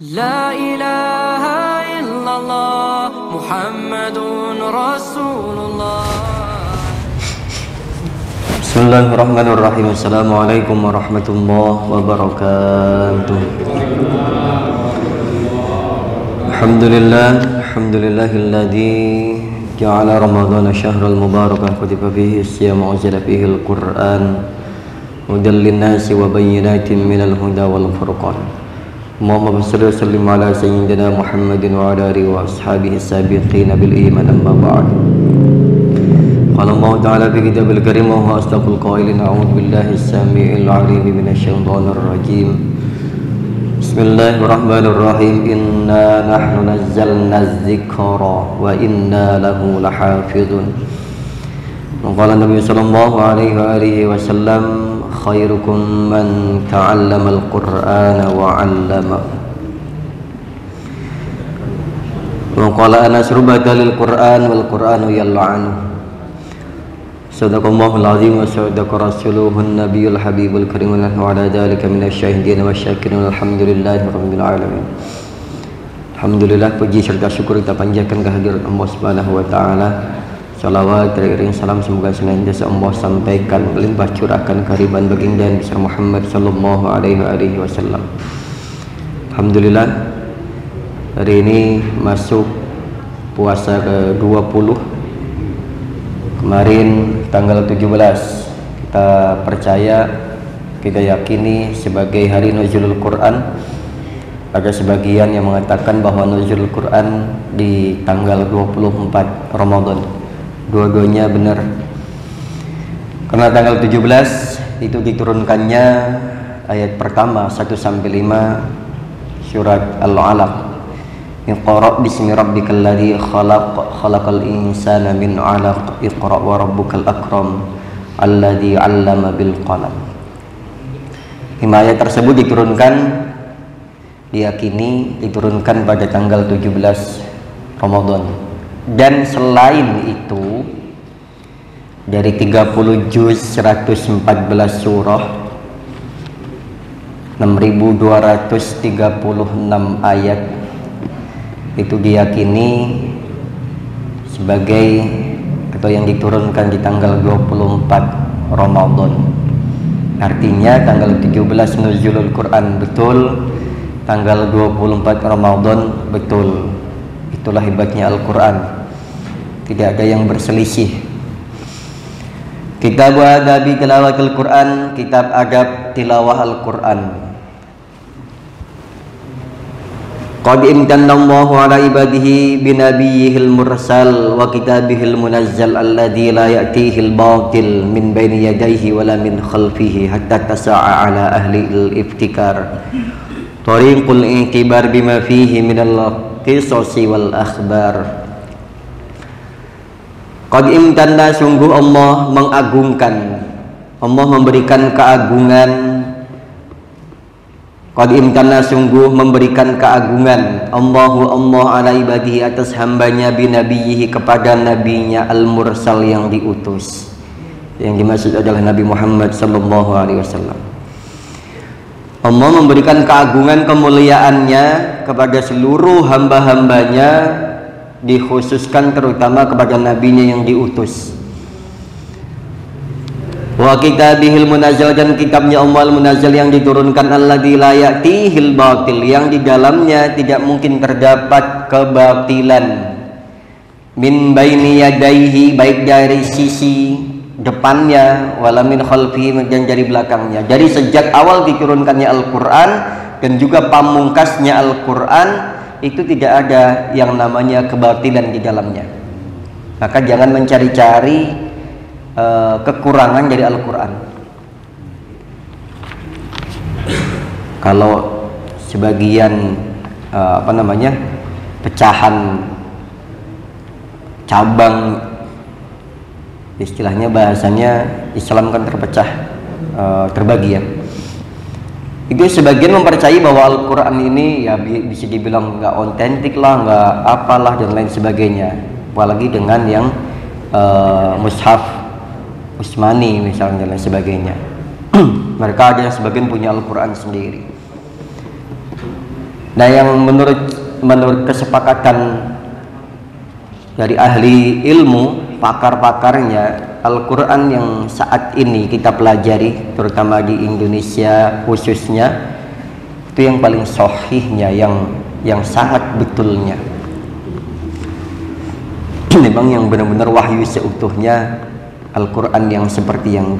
لا إله إلا الله محمد رسول الله. Bismillahirrahmanirrahim. Assalamualaikum warahmatullahi wabarakatuh. Alhamdulillahilladzi ja'ala ramadhana syahral mubarakan kutiba fihi as-siyam wa unzila fihi al-Qur'an hudan lin-nasi wa bayyinatin minal huda wal furqan. Allahumma shalli wa sallim ala sayyidina Muhammadin wa ala alihi wa ashabihi as-sabiqin bil iman amma ba'd. Qala Allah ta'ala fi kitabil karim wa huwa asdaqul qailin a'udzu billahi as-sami'il 'alim minasyaitonir rajim. Bismillahirrahmanirrahim. Inna nahnu nazzalna adh-dhikra wa inna lahu lahafizun. Qala Nabi sallallahu alaihi wa alihi wasallam, khairukum man ta'allama al-Qur'ana wa 'allama. Wa qala Anas rubata lil Qur'an wal Qur'anu yal'anu. Sadaqallahul azim wa sadaqa rasuluhun nabiyul habibul karim wa ala dzalika minasyahidin wasyakirin walhamdulillahi rabbil alamin. Alhamdulillah, puji serta syukur kita panjatkan kehadirat Allah Subhanahu wa taala. Salawat teriring salam semoga senantiasa Allah sampaikan melimpah curahkan kehadiran baginda besar Muhammad sallallahu alaihi wasallam. Alhamdulillah, hari ini masuk puasa ke-20. Kemarin tanggal 17 kita percaya, kita yakini sebagai hari nuzulul Quran. Ada sebagian yang mengatakan bahwa nuzulul Quran di tanggal 24 Ramadan. Dua-duanya benar. Karena tanggal 17 itu diturunkannya ayat pertama 1 sampai 5 surat Al-Alaq. Iqra bismi rabbikal ladzi khalaq khalaqal insana min 'alaq iqra wa rabbukal akram alladzi 'allama bil qalam. 5 ayat tersebut diyakini diturunkan pada tanggal 17 Ramadan. Dan selain itu dari 30 juz 114 surah 6236 ayat itu diyakini sebagai atau yang diturunkan di tanggal 24 Ramadan. Artinya tanggal 17 nuzulul Quran betul, tanggal 24 Ramadan betul. Itulah hebatnya Al-Quran, tidak ada yang berselisih. Kitab adabi tilawatil Quran, kitab adab tilawah Al-Quran. Qad imtanallahu ala ibadihi binabiyyihil mursal wa kitabihil munazzal alladzi la ya'tihil batil min baini yadayhi wala min khalfihi hatta tasa'a ala ahli al-iftikar tariqul i'tibar bima fihi minal qisasi wal akhbar. Qad imtanna, sungguh Allah mengagungkan, Allah memberikan keagungan. Qad imtanna, sungguh memberikan keagungan Allah ala ibadihi, atas hambanya, binabiyihi, kepada nabinya al-mursal, yang diutus. Yang dimaksud adalah Nabi Muhammad sallallahu alaihi wasallam. Allah memberikan keagungan kemuliaannya kepada seluruh hamba-hambanya, dikhususkan terutama kepada nabinya yang diutus. Wa kitabihil munazzal, dan kitabnya Allah al-munazzal yang diturunkan, alladzi la ya'tihil batil, yang di dalamnya tidak mungkin terdapat kebatilan, min baini yadaihi, baik dari sisi depannya, wala min khalfihi, dan dari belakangnya. Dari sejak awal diturunkannya Al-Quran dan juga pamungkasnya Al-Quran itu tidak ada yang namanya kebatilan di dalamnya. Maka jangan mencari-cari kekurangan dari Al-Quran. Kalau sebagian pecahan cabang, istilahnya bahasanya Islam kan terpecah, terbagi ya. Itu sebagian mempercayai bahwa Al-Quran ini ya bisa dibilang nggak otentik lah, nggak apalah dan lain sebagainya. Apalagi dengan yang mushaf Utsmani misalnya dan lain sebagainya. Mereka ada yang sebagian punya Al-Quran sendiri. Nah, yang menurut kesepakatan dari ahli ilmu, pakar-pakarnya, Al-Quran yang saat ini kita pelajari, terutama di Indonesia khususnya, itu yang paling sahihnya, yang sangat betulnya. Memang yang benar-benar wahyu seutuhnya Al-Quran yang seperti yang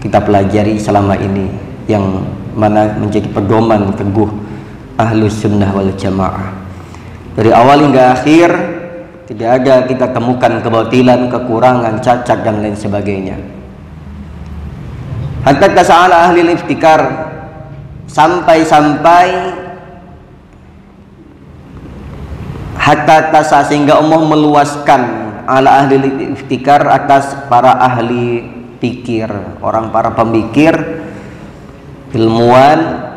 kita pelajari selama ini, yang mana menjadi pedoman teguh Ahlus Sunnah wal Jamaah. Dari awal hingga akhir tidak ada kita temukan kebatilan, kekurangan, cacat dan lain sebagainya. Hatta tasa'ala ahli iftikar, sampai hatta tasa, sehingga Allah meluaskan ala ahli iftikar, atas para ahli pikir, orang para pemikir, ilmuwan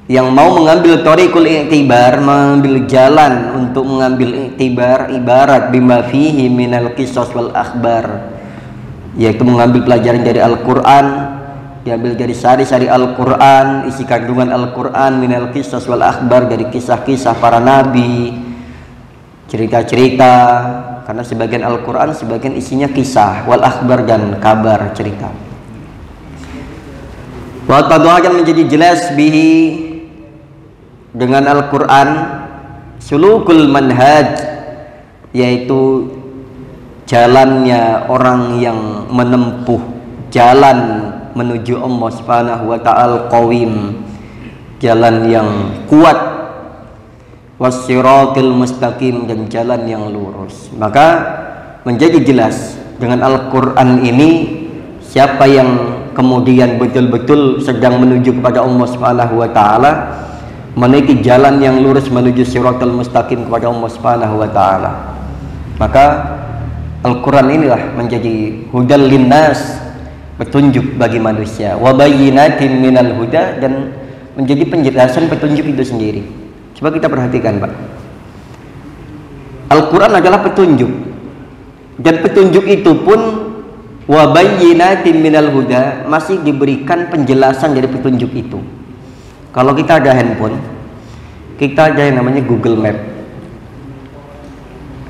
yang mau mengambil thariqul i'tibar, mengambil jalan untuk mengambil i'tibar, ibarat bima fihi minal qisas wal akhbar, yaitu mengambil pelajaran dari Al-Quran, diambil dari sari-sari Al-Quran, isi kandungan Al-Quran, minal qisas wal akhbar, dari kisah-kisah para nabi, cerita-cerita, karena sebagian Al-Quran sebagian isinya kisah, wal akhbar dan kabar, cerita. Wa tadha, akan menjadi jelas bihi, dengan Al-Quran, sulukul manhaj, yaitu jalannya orang yang menempuh jalan menuju Allah Subhanahu wa ta'ala qawim, jalan yang kuat, wassiratil mustaqim, dan jalan yang lurus. Maka menjadi jelas dengan Al-Quran ini siapa yang kemudian betul-betul sedang menuju kepada Allah Subhanahu wa ta'ala, menaiki jalan yang lurus menuju siratal mustaqim kepada Allah Subhanahu wa ta'ala. Maka Al-Quran inilah menjadi hudal linnas, petunjuk bagi manusia, wa bayyinatin minal huda, dan menjadi penjelasan petunjuk itu sendiri. Coba kita perhatikan, Pak. Al-Quran adalah petunjuk, dan petunjuk itu pun wa bayyinatin minal huda, masih diberikan penjelasan dari petunjuk itu. Kalau kita ada handphone, kita ada yang namanya Google Map.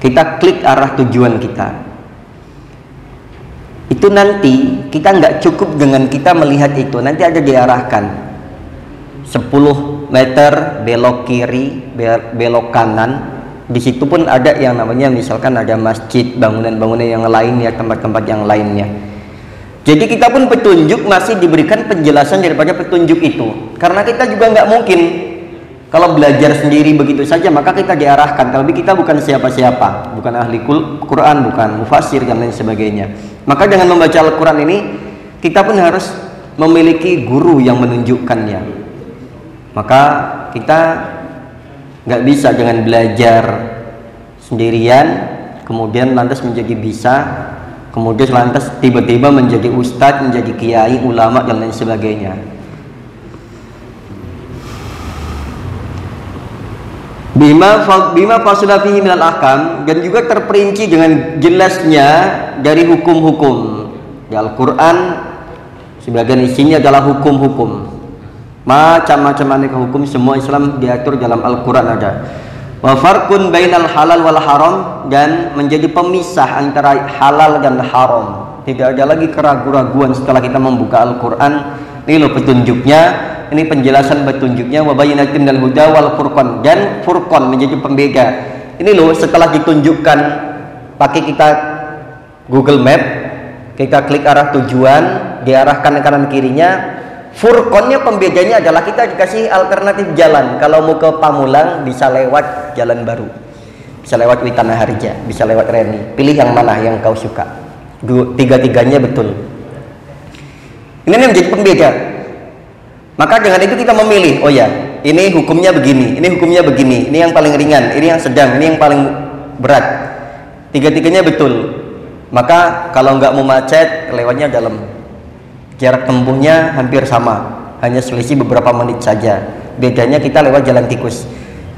Kita klik arah tujuan kita. Itu nanti kita nggak cukup dengan kita melihat itu, nanti ada diarahkan 10 meter belok kiri, belok kanan. Di situ pun ada yang namanya, misalkan ada masjid, bangunan-bangunan yang lainnya, tempat-tempat yang lainnya. Jadi kita pun petunjuk masih diberikan penjelasan daripada petunjuk itu, karena kita juga nggak mungkin kalau belajar sendiri begitu saja, maka kita diarahkan. Tapi kita bukan siapa-siapa, bukan ahli Quran, bukan mufassir dan lain sebagainya. Maka dengan membaca Al-Quran ini kita pun harus memiliki guru yang menunjukkannya. Maka kita nggak bisa dengan belajar sendirian kemudian lantas menjadi bisa, kemudian lantas tiba-tiba menjadi ustadz, menjadi kiai, ulama dan lain sebagainya. Bima fasula fihi minal ahkam, dan juga terperinci dengan jelasnya dari hukum-hukum. Di Al-Quran sebagian isinya adalah hukum-hukum, macam-macam aneka hukum, semua Islam diatur dalam Al-Quran ada. Wa farqun bainal halal wal haram, dan menjadi pemisah antara halal dan haram. Tidak ada lagi keraguan-raguan setelah kita membuka Al-Quran. Ini loh petunjuknya, ini penjelasan petunjuknya. Wa bayyinatin minal huda wal furqan, dan furqan menjadi pembeda. Ini loh setelah ditunjukkan, pakai kita Google Map, kita klik arah tujuan, diarahkan ke kanan kirinya. Furqannya, pembedanya adalah kita dikasih alternatif jalan. Kalau mau ke Pamulang bisa lewat jalan baru, bisa lewat Witana Harja, bisa lewat Reni. Pilih yang mana yang kau suka. Tiga-tiganya betul. Ini menjadi pembeda. Maka dengan itu kita memilih, oh ya, ini hukumnya begini, ini hukumnya begini, ini yang paling ringan, ini yang sedang, ini yang paling berat. Tiga-tiganya betul. Maka kalau nggak mau macet, lewatnya dalam. Jarak tempuhnya hampir sama, hanya selisih beberapa menit saja. Bedanya kita lewat jalan tikus,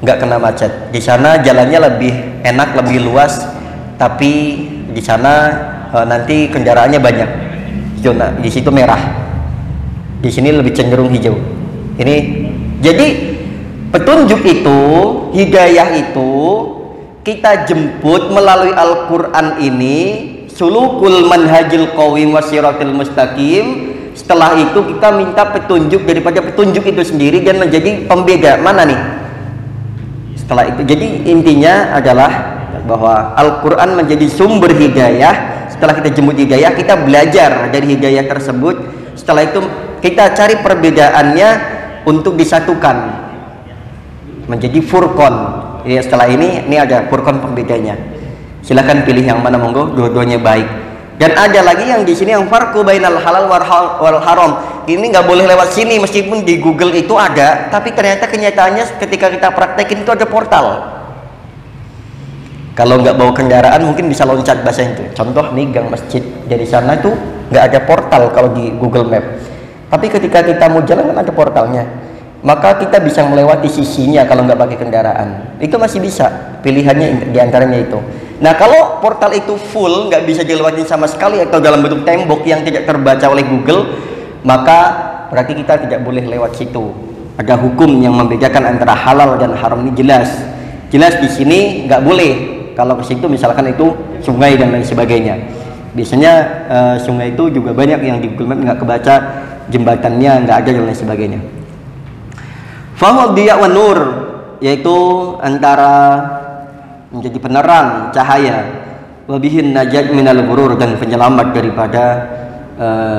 nggak kena macet. Di sana jalannya lebih enak, lebih luas, tapi di sana nanti kendaraannya banyak. Zona di situ merah, di sini lebih cenderung hijau. Ini jadi Petunjuk itu, hidayah itu kita jemput melalui Al-Quran ini, sulukul manhajil qawim wasiratil mustaqim. Setelah itu kita minta petunjuk daripada petunjuk itu sendiri dan menjadi pembeda mana nih setelah itu. Jadi intinya adalah bahwa Al-Quran menjadi sumber hidayah. Setelah kita jemput hidayah, kita belajar dari hidayah tersebut. Setelah itu kita cari perbedaannya untuk disatukan menjadi furqan. Ya, setelah ini ada furqan pembedanya. Silahkan pilih yang mana, monggo, dua-duanya baik. Dan ada lagi yang di sini yang farqu bainal halal wal haram. Ini nggak boleh lewat sini, meskipun di Google itu ada, tapi ternyata kenyataannya ketika kita praktekin itu ada portal. Kalau nggak bawa kendaraan mungkin bisa loncat bahasa itu. Contoh nih gang masjid, dari sana tuh nggak ada portal kalau di Google Map. Tapi ketika kita mau jalan kan ada portalnya. Maka kita bisa melewati sisinya kalau nggak pakai kendaraan. Itu masih bisa. Pilihannya diantaranya itu. Nah, kalau portal itu full, nggak bisa dilewati sama sekali atau dalam bentuk tembok yang tidak terbaca oleh Google, maka berarti kita tidak boleh lewat situ. Ada hukum yang membedakan antara halal dan haram, ini jelas. Jelas di sini nggak boleh. Kalau ke situ misalkan itu sungai dan lain sebagainya. Biasanya sungai itu juga banyak yang di Google Map nggak kebaca, jembatannya nggak ada dan lain sebagainya. Fahuwa diya wa nur, yaitu antara menjadi penerang, cahaya, wabihin najat minal ghurur, dan penyelamat daripada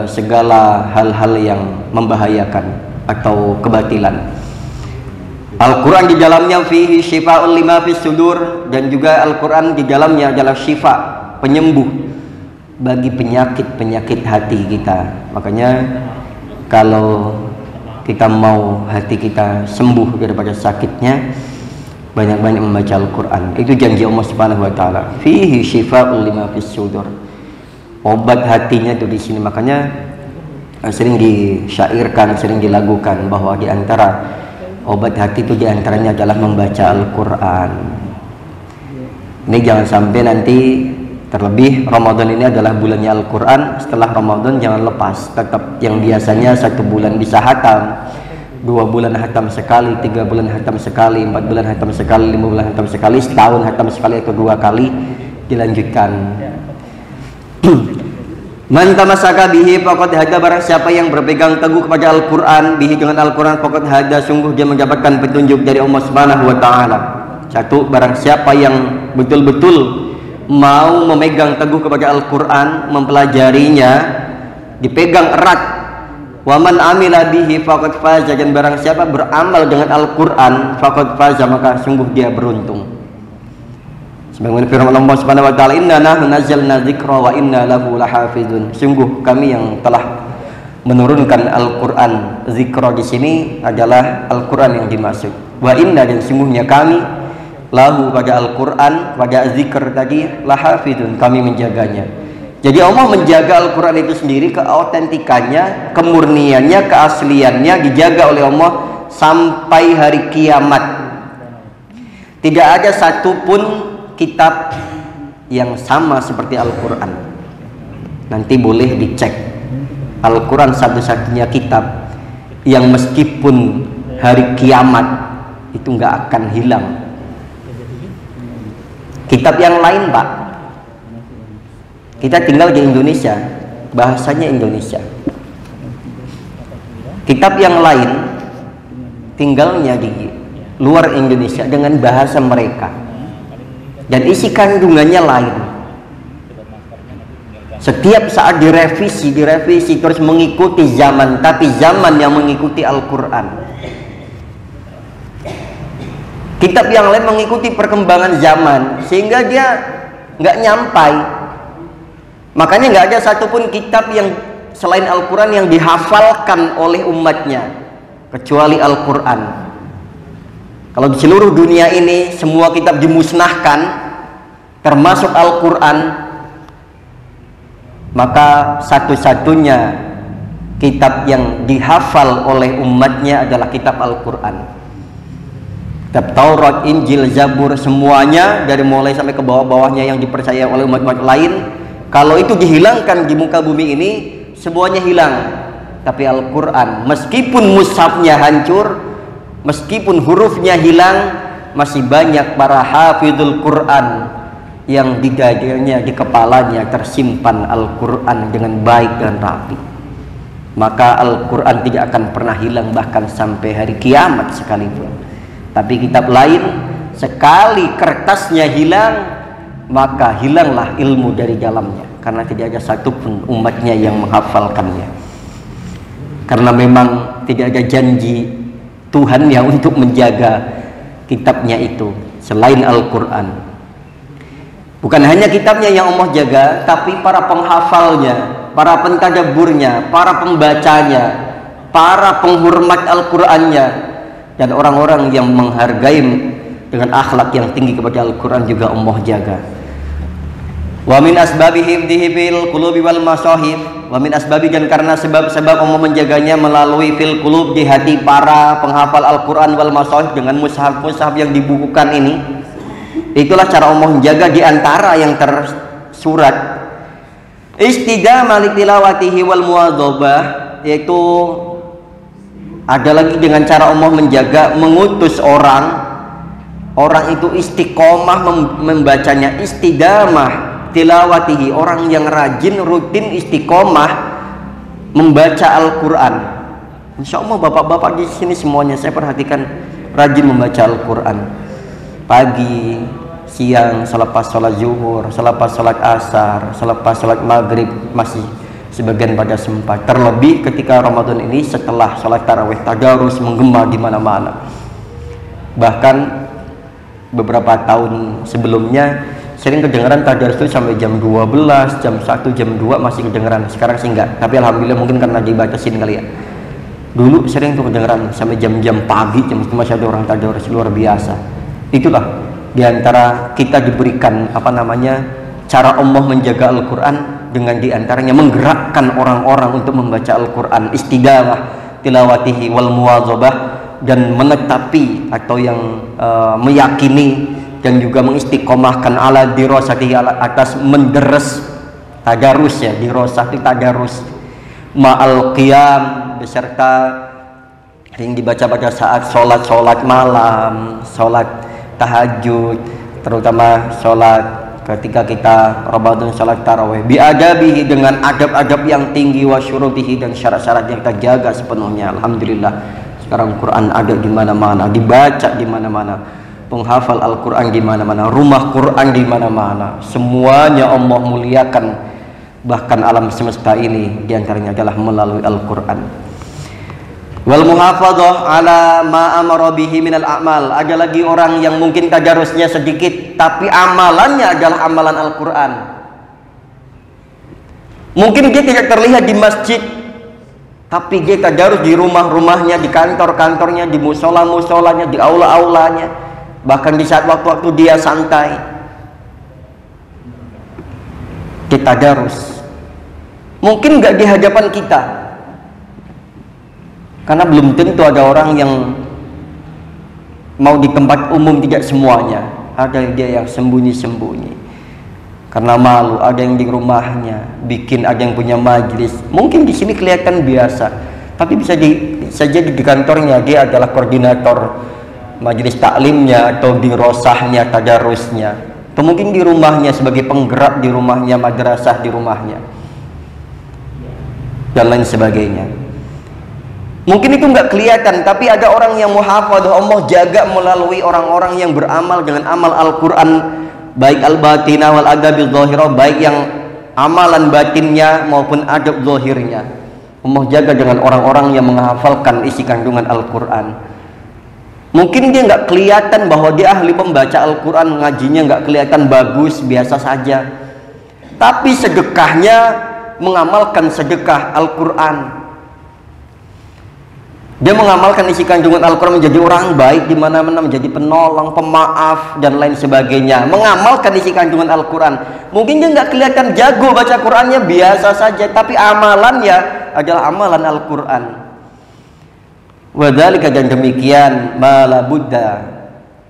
segala hal-hal yang membahayakan atau kebatilan. Al-Quran di dalamnya fihi syifa'ul lima fis sudur, dan juga Al-Quran di dalamnya adalah syifa, penyembuh bagi penyakit-penyakit hati kita. Makanya kalau kita mau hati kita sembuh daripada sakitnya, banyak-banyak membaca Al-Quran. Itu janji Allah Subhanahu wa taala. Fihi syifa'ul lima fis sudur. Obat hatinya itu di sini. Makanya sering disyairkan, sering dilagukan bahwa di antara obat hati itu di antaranya adalah membaca Al-Quran. Ini jangan sampai nanti, terlebih Ramadan ini adalah bulannya Al-Quran. Setelah Ramadan jangan lepas, tetap yang biasanya 1 bulan bisa hatam, 2 bulan hatam sekali, 3 bulan hatam sekali, 4 bulan hatam sekali, 5 bulan hatam sekali, setahun hatam sekali atau 2 kali, dilanjutkan. Man tamassaka bihi faqad hada, barang siapa yang berpegang teguh kepada Al-Quran, bihi dengan Al-Quran, faqad hada, sungguh dia mendapatkan petunjuk dari Allah Subhanahu wa taala. Satu, barang siapa yang betul-betul mau memegang teguh kepada Al-Quran, mempelajarinya, dipegang erat. Waman amila bihi faqad faza, dan barang siapa beramal dengan Al-Quran, faqad faza, maka sungguh dia beruntung. Sebagaimana firman Allah Subhanahu wa taala, inna nahnu nazzalna dzikra wa inna lahu lahafizun. Sungguh kami yang telah menurunkan Al-Quran. Zikra di sini adalah Al-Quran yang dimaksud. Wa inna, dan sungguhnya kami, lahu pada Al-Quran, pada zikr tadi, lahafizun, kami menjaganya. Jadi Allah menjaga Al-Quran itu sendiri, keautentikannya, kemurniannya, keasliannya dijaga oleh Allah sampai hari kiamat. Tidak ada satupun kitab yang sama seperti Al-Quran. Nanti boleh dicek. Al-Quran satu-satunya kitab yang meskipun hari kiamat itu nggak akan hilang. Kitab yang lain, Pak, kita tinggal di Indonesia, bahasanya Indonesia. Kitab yang lain tinggalnya di luar Indonesia dengan bahasa mereka, dan isi kandungannya lain. Setiap saat direvisi terus mengikuti zaman, tapi zaman yang mengikuti Al-Quran. Kitab yang lain mengikuti perkembangan zaman sehingga dia nggak nyampai. Makanya nggak ada satupun kitab yang selain Al-Quran yang dihafalkan oleh umatnya kecuali Al-Quran. Kalau di seluruh dunia ini semua kitab dimusnahkan termasuk Al-Quran, maka satu-satunya kitab yang dihafal oleh umatnya adalah kitab Al-Quran. Kitab Taurat, Injil, Zabur, semuanya dari mulai sampai ke bawah-bawahnya yang dipercaya oleh umat-umat lain, kalau itu dihilangkan di muka bumi ini, semuanya hilang. Tapi Al-Quran, meskipun mushafnya hancur, Meskipun hurufnya hilang, masih banyak para hafizul Quran yang di dadanya, di kepalanya tersimpan Al-Quran dengan baik dan rapi. Maka Al-Quran tidak akan pernah hilang bahkan sampai hari kiamat sekalipun. Tapi kitab lain, sekali kertasnya hilang, maka hilanglah ilmu dari dalamnya, karena tidak ada satupun umatnya yang menghafalkannya. Karena memang tidak ada janji Tuhan yang untuk menjaga kitabnya itu selain Al-Quran. Bukan hanya kitabnya yang Allah jaga, tapi para penghafalnya, para pentadaburnya, para pembacanya, para penghormat Al-Qur'annya, dan orang-orang yang menghargai dengan akhlak yang tinggi kepada Al-Qur'an juga Allah jaga. Wa min asbabi hifdhihi fil qulubi wal masahif, wa min asbabi, dan karena sebab-sebab Allah menjaganya melalui fil qulub, di hati para penghafal Al-Qur'an, wal masahif, dengan mushaf-mushaf yang dibukukan ini. Itulah cara Allah menjaga di antara yang tersurat. Istiqamah li tilawatihi wal muwadzabah, yaitu ada lagi dengan cara Allah menjaga, mengutus orang itu istiqomah membacanya. Istiqamah tilawatihi, orang yang rajin rutin istiqomah membaca Al-Quran. Insya Allah bapak-bapak di sini semuanya saya perhatikan rajin membaca Al-Quran. Pagi, siang, selepas sholat zuhur, selepas sholat asar, selepas sholat maghrib, masih sebagian pada sempat. Terlebih ketika Ramadan ini setelah sholat tarawih, tadarus menggema di mana-mana. Bahkan beberapa tahun sebelumnya sering kedengaran tadarus itu sampai jam 12, jam 1, jam 2 masih kedengaran. Sekarang sih enggak, tapi alhamdulillah mungkin karena dibatasin kali ya. Dulu sering tuh kedengaran sampai jam-jam pagi, jam itu masih ada orang tadarus, luar biasa. Itulah diantara kita diberikan cara Allah menjaga Al-Quran, dengan diantaranya menggerakkan orang-orang untuk membaca Al-Quran, istiqamah tilawatihi wal muwadzabah, dan menetapi atau yang meyakini dan juga mengistiqomahkan ala dirasatihi, atas menderes tadarus ya, dirasah itu tadarus, ma'al qiyam, beserta yang dibaca pada saat sholat malam, sholat tahajud, terutama sholat ketika kita Ramadan, sholat tarawih, biadabihi, dengan adab-adab yang tinggi, wa syurutihi, dan syarat-syarat yang kita jaga sepenuhnya. Alhamdulillah sekarang Quran ada di mana-mana, dibaca di mana-mana, penghafal Al-Quran di mana-mana, rumah Quran di mana-mana, semuanya Allah muliakan. Bahkan alam semesta ini diantaranya adalah melalui Al-Quran. Wal muhafadzah ala ma amara bihi minal a'mal, ada lagi orang yang mungkin tadarusnya sedikit tapi amalannya adalah amalan Al-Quran. Mungkin dia tidak terlihat di masjid, tapi dia tadarus di rumah-rumahnya, di kantor-kantornya, di musola-musolanya, di aula-aulanya, bahkan di saat waktu-waktu dia santai kita tadarus. Mungkin nggak di hadapan kita, karena belum tentu ada orang yang mau di tempat umum, tidak semuanya. Ada dia yang sembunyi-sembunyi karena malu, ada yang di rumahnya bikin, ada yang punya majlis. Mungkin di sini kelihatan biasa, tapi bisa saja di kantornya dia adalah koordinator majelis taklimnya, atau di rosahnya, tadarusnya, atau mungkin di rumahnya sebagai penggerak di rumahnya, madrasah di rumahnya, dan lain sebagainya. Mungkin itu nggak kelihatan, tapi ada orang yang muhafadzah Allah jaga melalui orang-orang yang beramal dengan amal Al-Quran, baik al-batinah wal adabil zahirah, baik yang amalan batinnya maupun adab zahirnya. Allah jaga dengan orang-orang yang menghafalkan isi kandungan Al-Quran. Mungkin dia nggak kelihatan bahwa dia ahli pembaca Al-Quran, ngajinya nggak kelihatan bagus, biasa saja, tapi sedekahnya mengamalkan sedekah Al-Quran. Dia mengamalkan isi kandungan Al-Quran, menjadi orang baik di mana-mana, menjadi penolong, pemaaf, dan lain sebagainya. Mengamalkan isi kandungan Al-Quran. Mungkin dia nggak kelihatan jago baca Qurannya, biasa saja, tapi amalannya adalah amalan Al-Quran. Wadzalika, dan demikian, mala buddha,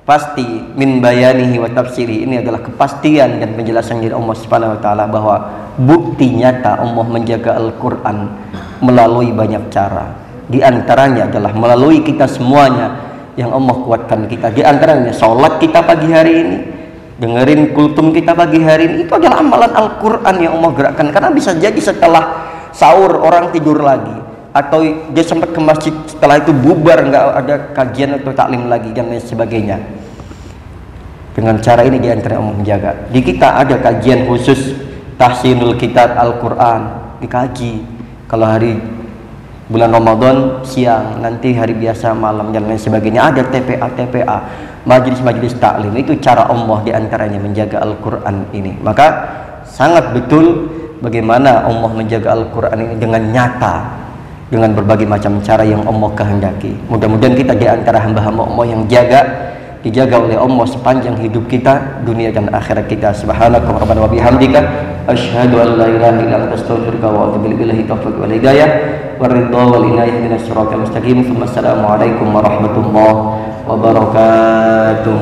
pasti min bayanihi wa tafsiri. Ini adalah kepastian dan penjelasan dari Allah Subhanahu wa taala bahwa bukti nyata Allah menjaga Al-Quran melalui banyak cara. Di antaranya adalah melalui kita semuanya yang Allah kuatkan kita. Di antaranya sholat kita pagi hari ini, dengerin kultum kita pagi hari ini, itu adalah amalan Al-Quran yang Allah gerakkan. Karena bisa jadi setelah sahur orang tidur lagi, atau dia sempat ke masjid, setelah itu bubar, nggak ada kajian atau taklim lagi dan lain sebagainya. Dengan cara ini di antara Allah menjaga. Di kita ada kajian khusus tahsinul kitab Al-Quran, dikaji. Kalau hari bulan Ramadan siang, nanti hari biasa malam dan lain sebagainya. Ada TPA, majelis-majelis taklim. Itu cara Allah di antaranya menjaga Al-Quran ini. Maka sangat betul bagaimana Allah menjaga Al-Quran ini dengan nyata, dengan berbagai macam cara yang Allah kehendaki. Mudah-mudahan kita di antara hamba-hamba Allah yang dijaga oleh Allah sepanjang hidup kita, dunia dan akhirat kita. Subhanaka rabbana wa bihamdika asyhadu an la ilaha illa anta astaghfiruka wa atubu ilaik. Taufiq wal hidayah waridha wal inayah ihdinas siratal mustaqim. Assalamualaikum warahmatullahi wabarakatuh.